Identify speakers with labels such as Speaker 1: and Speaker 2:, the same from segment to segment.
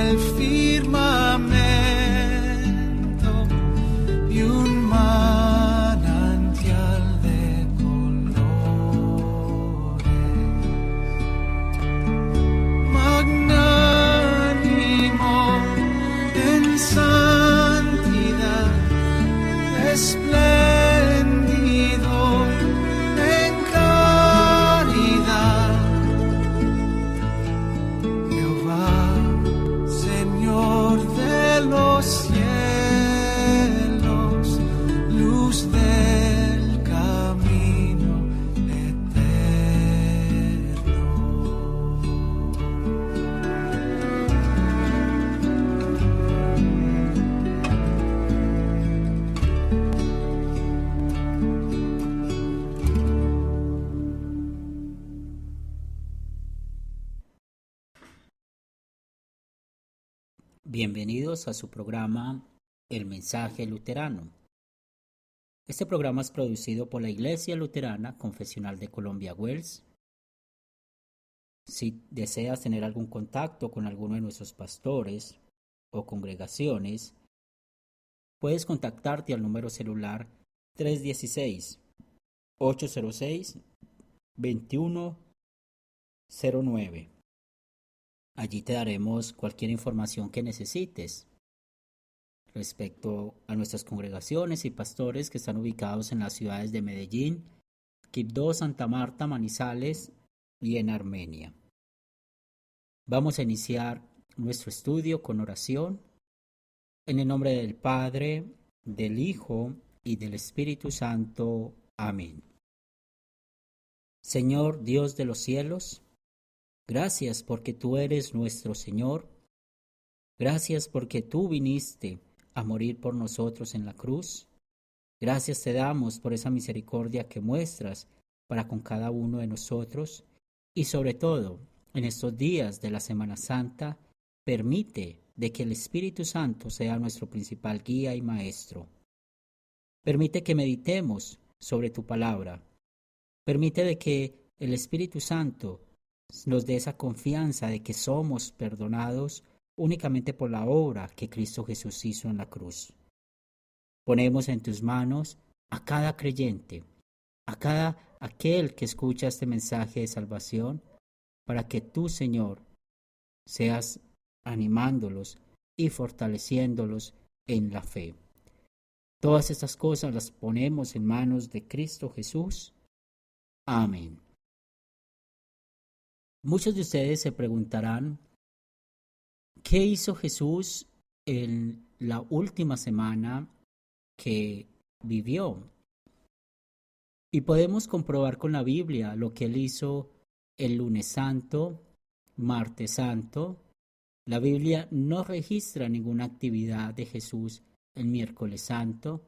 Speaker 1: el firmamento y un manantial de colores. Magnánimo en santidad, espléndido en caridad. Jehová, Señor de los cielos, luz del camino eterno.
Speaker 2: Bienvenidos a su programa El Mensaje Luterano. Este programa es producido por la Iglesia Luterana Confesional de Colombia, Wels. Si deseas tener algún contacto con alguno de nuestros pastores o congregaciones, puedes contactarte al número celular 316-806-2109. Allí te daremos cualquier información que necesites respecto a nuestras congregaciones y pastores que están ubicados en las ciudades de Medellín, Quibdó, Santa Marta, Manizales y en Armenia. Vamos a iniciar nuestro estudio con oración en el nombre del Padre, del Hijo y del Espíritu Santo. Amén. Señor Dios de los cielos, gracias porque tú eres nuestro Señor. Gracias porque tú viniste a morir por nosotros en la cruz. Gracias te damos por esa misericordia que muestras para con cada uno de nosotros. Y sobre todo, en estos días de la Semana Santa, permite de que el Espíritu Santo sea nuestro principal guía y maestro. Permite que meditemos sobre tu palabra. Permite de que el Espíritu Santo nos dé esa confianza de que somos perdonados únicamente por la obra que Cristo Jesús hizo en la cruz. Ponemos en tus manos a cada creyente, a cada aquel que escucha este mensaje de salvación, para que tú, Señor, seas animándolos y fortaleciéndolos en la fe. Todas estas cosas las ponemos en manos de Cristo Jesús. Amén. Muchos de ustedes se preguntarán, ¿qué hizo Jesús en la última semana que vivió? Y podemos comprobar con la Biblia lo que él hizo el lunes santo, martes santo. La Biblia no registra ninguna actividad de Jesús el miércoles santo.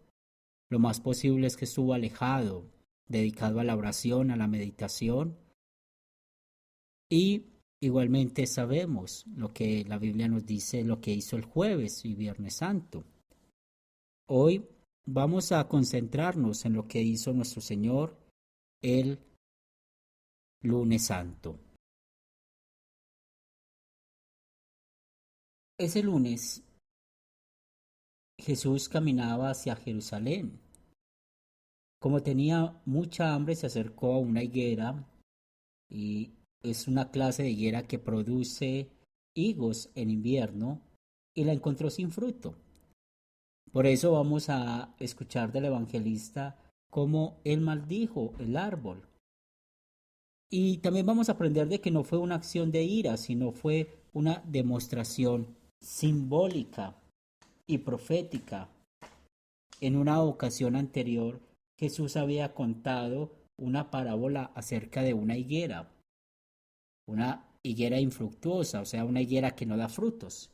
Speaker 2: Lo más posible es que estuvo alejado, dedicado a la oración, a la meditación. Y igualmente sabemos lo que la Biblia nos dice, lo que hizo el jueves y viernes santo. Hoy vamos a concentrarnos en lo que hizo nuestro Señor el lunes santo. Ese lunes Jesús caminaba hacia Jerusalén. Como tenía mucha hambre, se acercó a una higuera, y es una clase de higuera que produce higos en invierno, y la encontró sin fruto. Por eso vamos a escuchar del evangelista cómo él maldijo el árbol. Y también vamos a aprender de que no fue una acción de ira, sino fue una demostración simbólica y profética. En una ocasión anterior, Jesús había contado una parábola acerca de una higuera infructuosa, o sea, una higuera que no da frutos.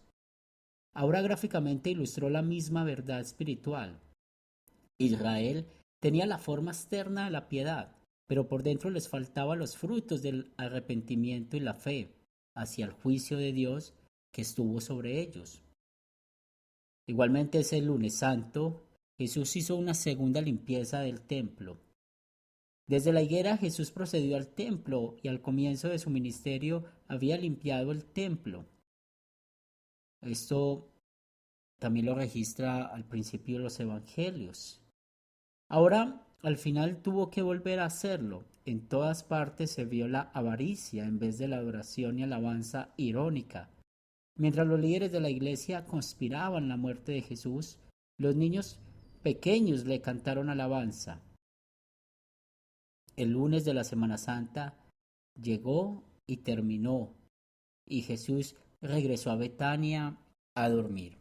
Speaker 2: Ahora gráficamente ilustró la misma verdad espiritual. Israel tenía la forma externa de la piedad, pero por dentro les faltaban los frutos del arrepentimiento y la fe hacia el juicio de Dios que estuvo sobre ellos. Igualmente ese lunes santo, Jesús hizo una segunda limpieza del templo. Desde la higuera Jesús procedió al templo y al comienzo de su ministerio había limpiado el templo. Esto también lo registra al principio de los evangelios. Ahora, al final tuvo que volver a hacerlo. En todas partes se vio la avaricia en vez de la adoración y alabanza irónica. Mientras los líderes de la iglesia conspiraban la muerte de Jesús, los niños pequeños le cantaron alabanza. El lunes de la Semana Santa llegó y terminó, y Jesús regresó a Betania a dormir.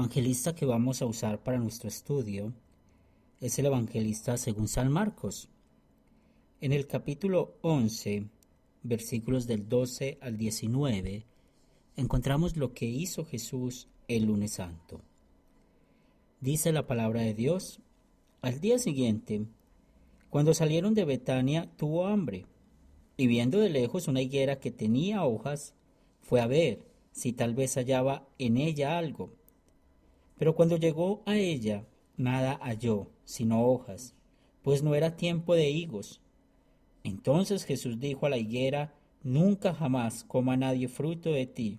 Speaker 2: evangelista que vamos a usar para nuestro estudio es el evangelista según San Marcos. En el capítulo 11, versículos del 12 al 19, encontramos lo que hizo Jesús el lunes santo. Dice la palabra de Dios: al día siguiente, cuando salieron de Betania, tuvo hambre, y viendo de lejos una higuera que tenía hojas, fue a ver si tal vez hallaba en ella algo. Pero cuando llegó a ella, nada halló, sino hojas, pues no era tiempo de higos. Entonces Jesús dijo a la higuera: nunca jamás coma nadie fruto de ti.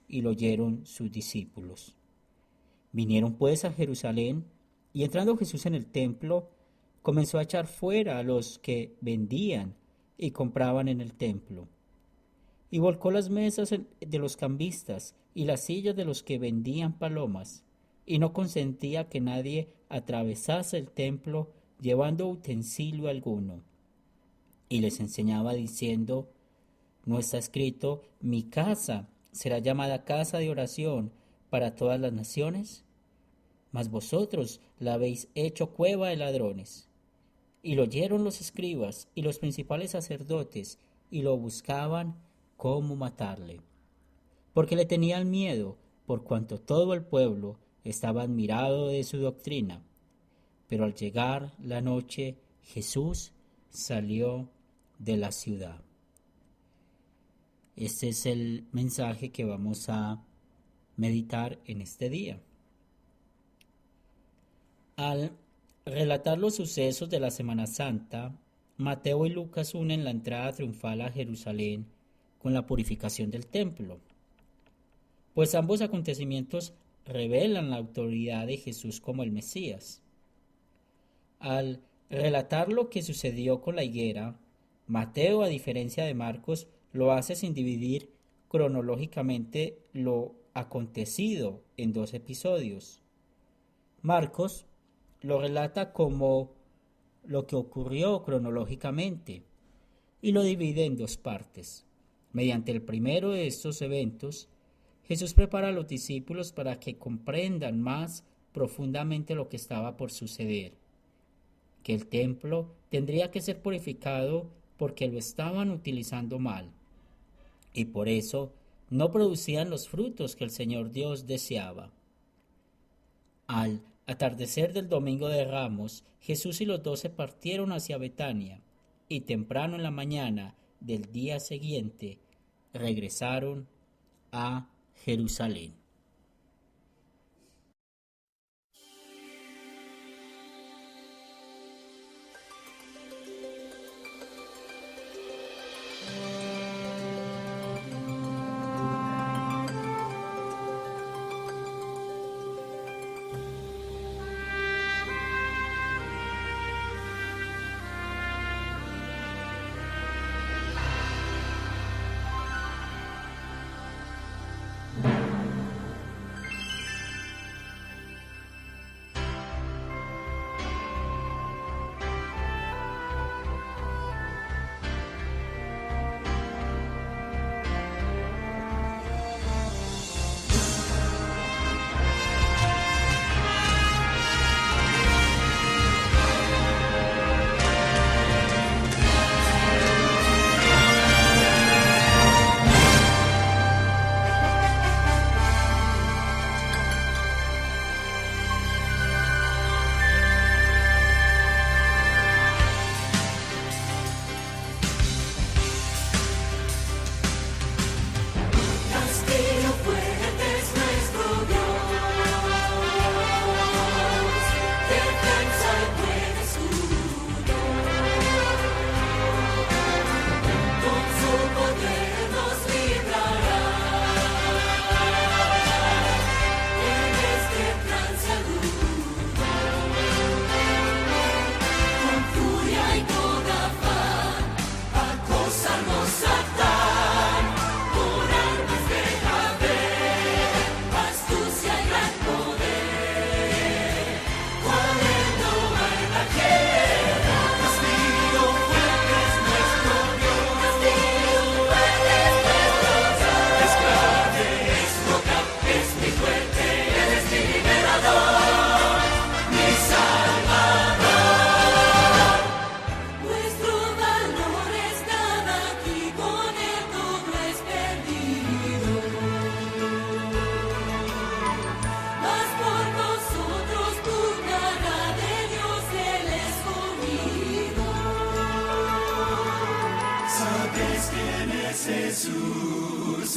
Speaker 2: Y lo oyeron sus discípulos. Vinieron pues a Jerusalén, y entrando Jesús en el templo, comenzó a echar fuera a los que vendían y compraban en el templo. Y volcó las mesas de los cambistas y las sillas de los que vendían palomas, y no consentía que nadie atravesase el templo llevando utensilio alguno. Y les enseñaba diciendo: ¿no está escrito: mi casa será llamada casa de oración para todas las naciones? Mas vosotros la habéis hecho cueva de ladrones. Y lo oyeron los escribas y los principales sacerdotes, y lo buscaban cómo matarle, porque le tenían miedo, por cuanto todo el pueblo estaba admirado de su doctrina. Pero al llegar la noche, Jesús salió de la ciudad. Este es el mensaje que vamos a meditar en este día. Al relatar los sucesos de la Semana Santa, Mateo y Lucas unen la entrada triunfal a Jerusalén con la purificación del templo, pues ambos acontecimientos revelan la autoridad de Jesús como el Mesías. Al relatar lo que sucedió con la higuera, Mateo, a diferencia de Marcos, lo hace sin dividir cronológicamente lo acontecido en dos episodios. Marcos lo relata como lo que ocurrió cronológicamente y lo divide en dos partes. Mediante el primero de estos eventos, Jesús prepara a los discípulos para que comprendan más profundamente lo que estaba por suceder, que el templo tendría que ser purificado porque lo estaban utilizando mal, y por eso no producían los frutos que el Señor Dios deseaba. Al atardecer del domingo de Ramos, Jesús y los 12 partieron hacia Betania, y temprano en la mañana del día siguiente regresaron a Jerusalén.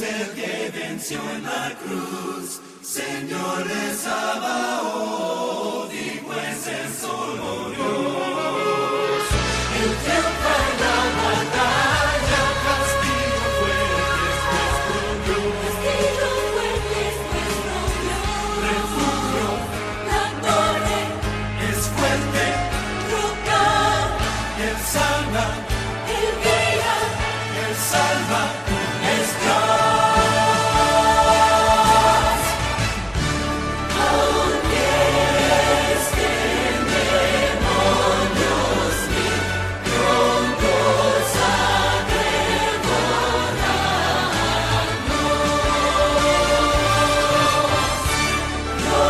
Speaker 1: el que venció en la cruz, Señor de Sabaoth, y pues es solo Dios. El que en la batalla, castillo fuerte es nuestro Dios.
Speaker 3: Castillo fuerte es nuestro Dios.
Speaker 1: Refugio
Speaker 3: La torre,
Speaker 1: es fuerte,
Speaker 3: roca,
Speaker 1: Él salva,
Speaker 3: el guía,
Speaker 1: Él salva, es Dios.
Speaker 3: aunque estén demonios, mi pronto no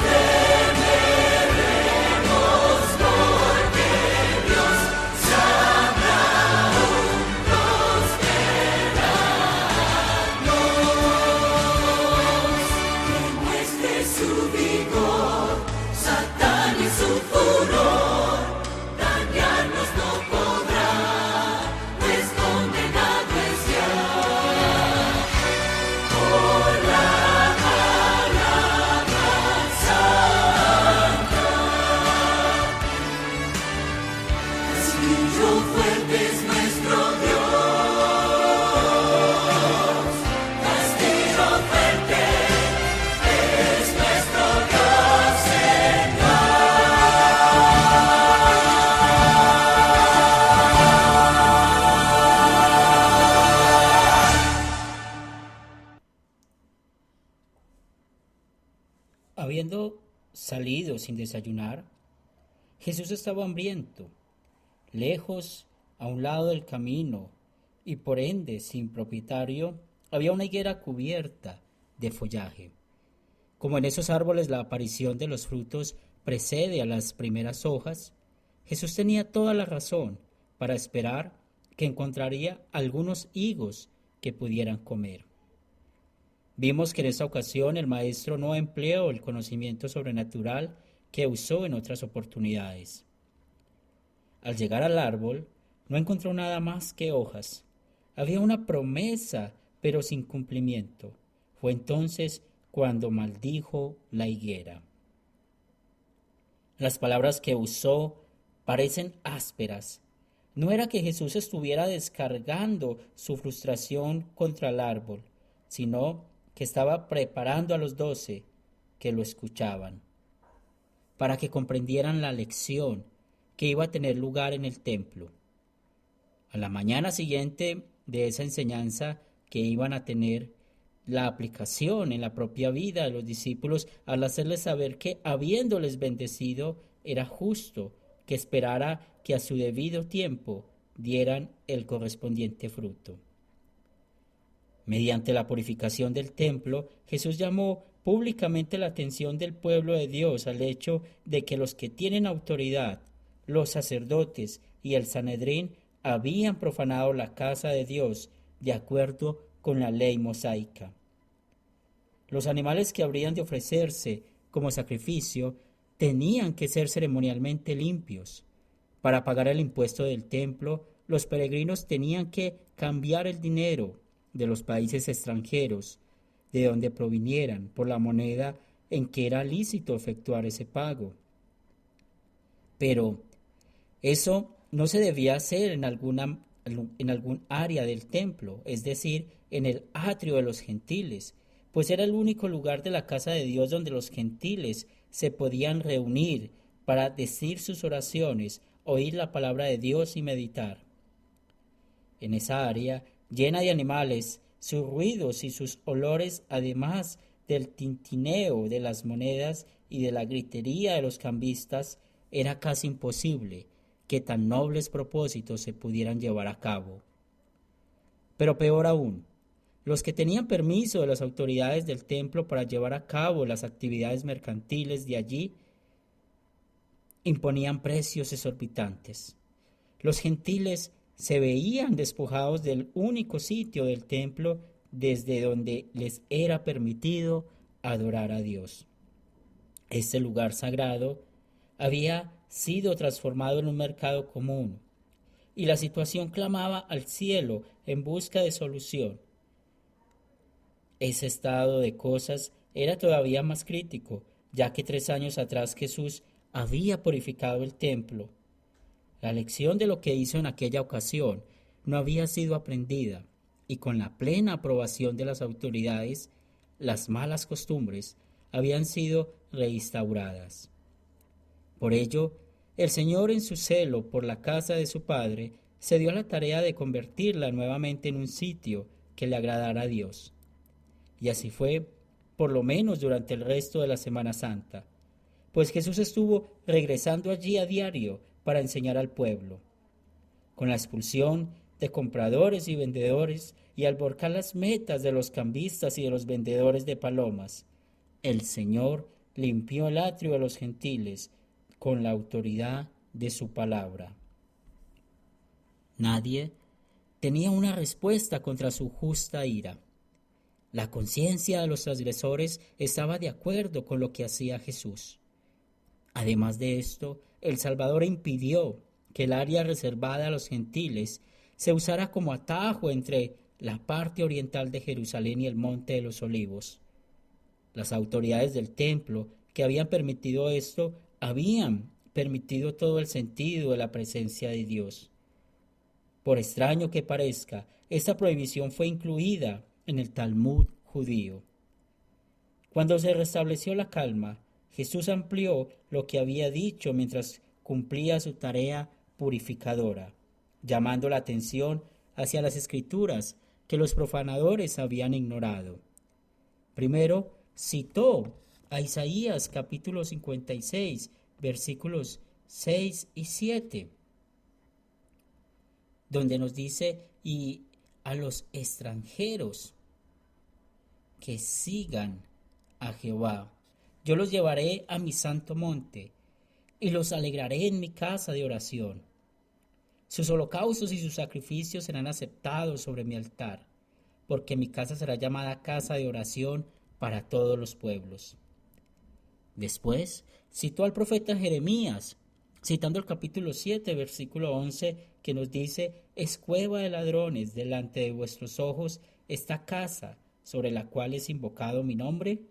Speaker 3: temeremos porque Dios sabrá prosperarnos. Que muestre su vigor, Satán y su furor, dañarnos no podrá, pues condenado es ya. Por la palabra santa. Castillo fuerte es nuestro Dios. Castillo fuerte es nuestro Dios,
Speaker 2: Habiendo salido sin desayunar, Jesús estaba hambriento, lejos a un lado del camino, y por ende sin propietario, había una higuera cubierta de follaje. Como en esos árboles la aparición de los frutos precede a las primeras hojas, Jesús tenía toda la razón para esperar que encontraría algunos higos que pudieran comer. Vimos que en esta ocasión el maestro no empleó el conocimiento sobrenatural que usó en otras oportunidades. Al llegar al árbol, no encontró nada más que hojas. Había una promesa, pero sin cumplimiento. Fue entonces cuando maldijo la higuera. Las palabras que usó parecen ásperas. No era que Jesús estuviera descargando su frustración contra el árbol, sino que estaba preparando a los 12 que lo escuchaban, para que comprendieran la lección que iba a tener lugar en el templo. A la mañana siguiente de esa enseñanza que iban a tener, la aplicación en la propia vida de los discípulos al hacerles saber que, habiéndoles bendecido, era justo que esperara que a su debido tiempo dieran el correspondiente fruto. Mediante la purificación del templo, Jesús llamó públicamente la atención del pueblo de Dios al hecho de que los que tienen autoridad, los sacerdotes y el Sanedrín, habían profanado la casa de Dios de acuerdo con la ley mosaica. Los animales que habrían de ofrecerse como sacrificio tenían que ser ceremonialmente limpios. Para pagar el impuesto del templo, los peregrinos tenían que cambiar el dinero de los países extranjeros, de donde provinieran, por la moneda en que era lícito efectuar ese pago. Pero eso no se debía hacer en algún área del templo, es decir, en el atrio de los gentiles, pues era el único lugar de la casa de Dios donde los gentiles se podían reunir para decir sus oraciones, oír la palabra de Dios y meditar. En esa área, llena de animales, sus ruidos y sus olores, además del tintineo de las monedas y de la gritería de los cambistas, era casi imposible que tan nobles propósitos se pudieran llevar a cabo. Pero peor aún, los que tenían permiso de las autoridades del templo para llevar a cabo las actividades mercantiles de allí, imponían precios exorbitantes. Los gentiles se veían despojados del único sitio del templo desde donde les era permitido adorar a Dios. Este lugar sagrado había sido transformado en un mercado común, y la situación clamaba al cielo en busca de solución. Ese estado de cosas era todavía más crítico, ya que 3 años atrás Jesús había purificado el templo. La lección de lo que hizo en aquella ocasión no había sido aprendida, y con la plena aprobación de las autoridades, las malas costumbres habían sido reinstauradas. Por ello, el Señor, en su celo por la casa de su Padre, se dio a la tarea de convertirla nuevamente en un sitio que le agradara a Dios. Y así fue, por lo menos durante el resto de la Semana Santa, pues Jesús estuvo regresando allí a diario para enseñar al pueblo. Con la expulsión de compradores y vendedores y al volcar las metas de los cambistas y de los vendedores de palomas, el Señor limpió el atrio de los gentiles con la autoridad de su palabra. Nadie tenía una respuesta contra su justa ira. La conciencia de los transgresores estaba de acuerdo con lo que hacía Jesús. Además de esto, el Salvador impidió que el área reservada a los gentiles se usara como atajo entre la parte oriental de Jerusalén y el Monte de los Olivos. Las autoridades del templo que habían permitido esto habían permitido todo el sentido de la presencia de Dios. Por extraño que parezca, esta prohibición fue incluida en el Talmud judío. Cuando se restableció la calma, Jesús amplió lo que había dicho mientras cumplía su tarea purificadora, llamando la atención hacia las escrituras que los profanadores habían ignorado. Primero citó a Isaías capítulo 56, versículos 6 y 7, donde nos dice: y a los extranjeros que sigan a Jehová, yo los llevaré a mi santo monte y los alegraré en mi casa de oración. Sus holocaustos y sus sacrificios serán aceptados sobre mi altar, porque mi casa será llamada casa de oración para todos los pueblos. Después citó al profeta Jeremías, citando el capítulo 7, versículo 11, que nos dice: es cueva de ladrones delante de vuestros ojos esta casa sobre la cual es invocado mi nombre.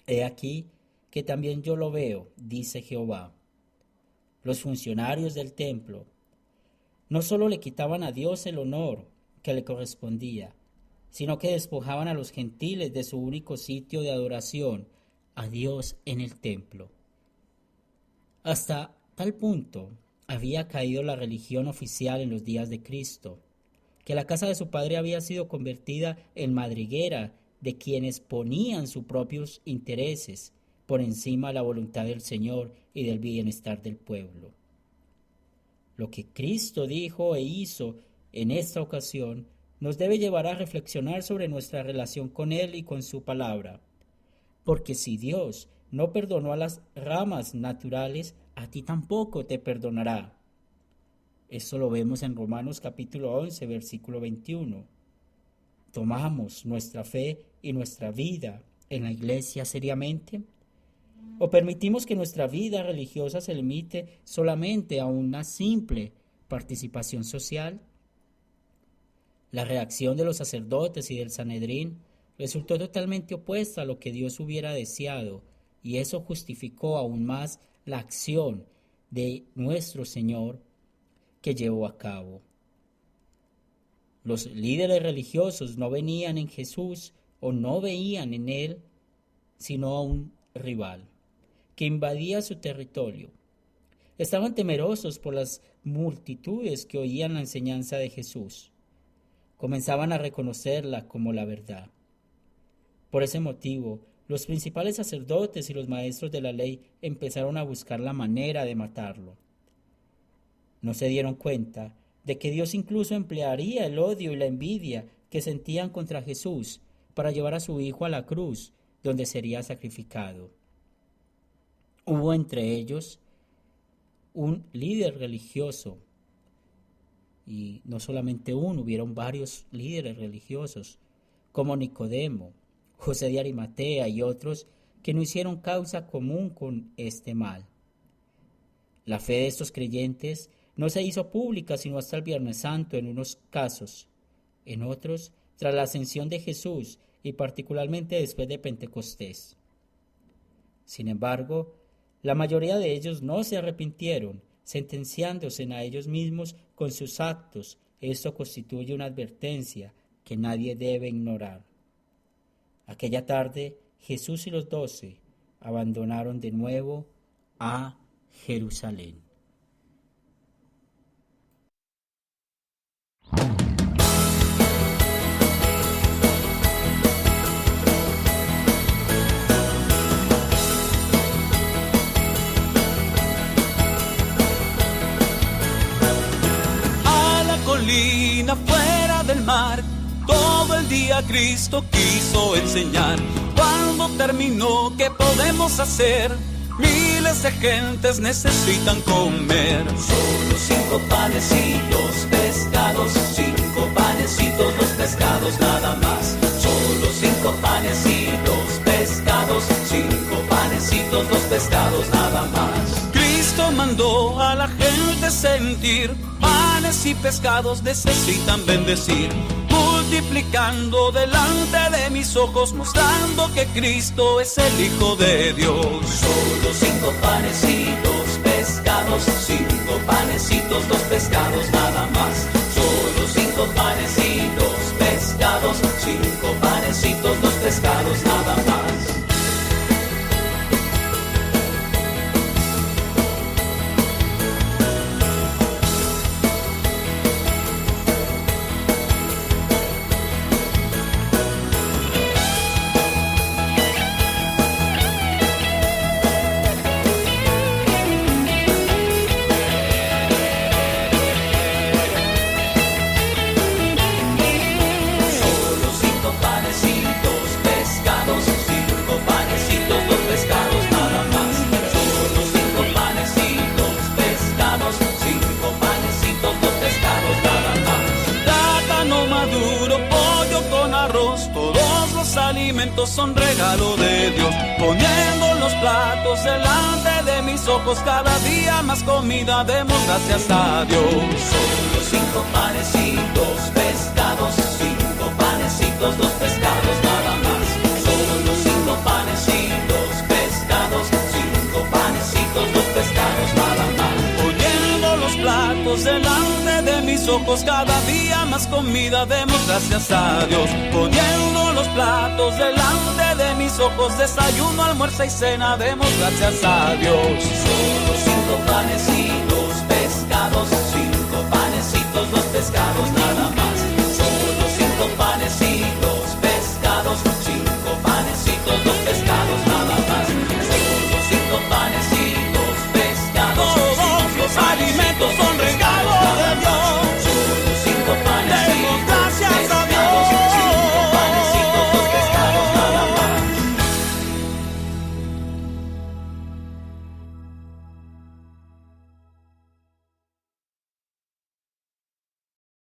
Speaker 2: He aquí que también yo lo veo, dice Jehová. Los funcionarios del templo no solo le quitaban a Dios el honor que le correspondía, sino que despojaban a los gentiles de su único sitio de adoración a Dios en el templo. Hasta tal punto había caído la religión oficial en los días de Cristo, que la casa de su padre había sido convertida en madriguera de quienes ponían sus propios intereses por encima de la voluntad del Señor y del bienestar del pueblo. Lo que Cristo dijo e hizo en esta ocasión nos debe llevar a reflexionar sobre nuestra relación con Él y con su palabra. Porque si Dios no perdonó a las ramas naturales, a ti tampoco te perdonará. Eso lo vemos en Romanos capítulo 11, versículo 21. ¿Tomamos nuestra fe y nuestra vida en la iglesia seriamente? ¿O permitimos que nuestra vida religiosa se limite solamente a una simple participación social? La reacción de los sacerdotes y del Sanedrín resultó totalmente opuesta a lo que Dios hubiera deseado, y eso justificó aún más la acción de nuestro Señor que llevó a cabo. Los líderes religiosos no venían en Jesús o no veían en Él sino a un rival que invadía su territorio. Estaban temerosos por las multitudes que oían la enseñanza de Jesús. Comenzaban a reconocerla como la verdad. Por ese motivo, los principales sacerdotes y los maestros de la ley empezaron a buscar la manera de matarlo. No se dieron cuenta de que Dios incluso emplearía el odio y la envidia que sentían contra Jesús para llevar a su Hijo a la cruz, donde sería sacrificado. Hubo entre ellos un líder religioso, y no solamente uno, hubieron varios líderes religiosos, como Nicodemo, José de Arimatea y otros que no hicieron causa común con este mal. La fe de estos creyentes no se hizo pública sino hasta el Viernes Santo en unos casos. En otros, tras la ascensión de Jesús, y particularmente después de Pentecostés. Sin embargo, la mayoría de ellos no se arrepintieron, sentenciándose a ellos mismos con sus actos. Esto constituye una advertencia que nadie debe ignorar. Aquella tarde, Jesús y los 12 abandonaron de nuevo a Jerusalén.
Speaker 4: Colina fuera del mar, todo el día Cristo quiso enseñar. Cuando terminó, ¿qué podemos hacer? Miles de gentes necesitan comer.
Speaker 1: Solo 5 panes y 2 pescados, 5 panes y 2 pescados nada más. Solo 5 panes y 2 pescados, 5 panecitos, 2 pescados nada más.
Speaker 4: Cristo mandó a la gente sentir, panes y pescados necesitan bendecir, multiplicando delante de mis ojos, mostrando que Cristo es el Hijo de Dios.
Speaker 1: Solo 5 panes y 2 pescados, 5 panecitos, 2 pescados nada más. Solo 5 panes y 2 pescados, 5 panecitos, 2 pescados nada más.
Speaker 4: Son regalo de Dios, poniendo los platos delante de mis ojos, cada día más comida, demos gracias a Dios.
Speaker 1: Solo 5 panes y 2 pescados, 5 panecitos, 2 pescados nada más. Solo 5 panes y 2 pescados, 5 panecitos, 2 pescados nada más.
Speaker 4: Poniendo los platos delante de mis ojos, cada día más comida, demos gracias a Dios. Poniendo los platos delante de mis ojos, desayuno, almuerzo y cena, demos gracias a Dios.
Speaker 1: Solo 5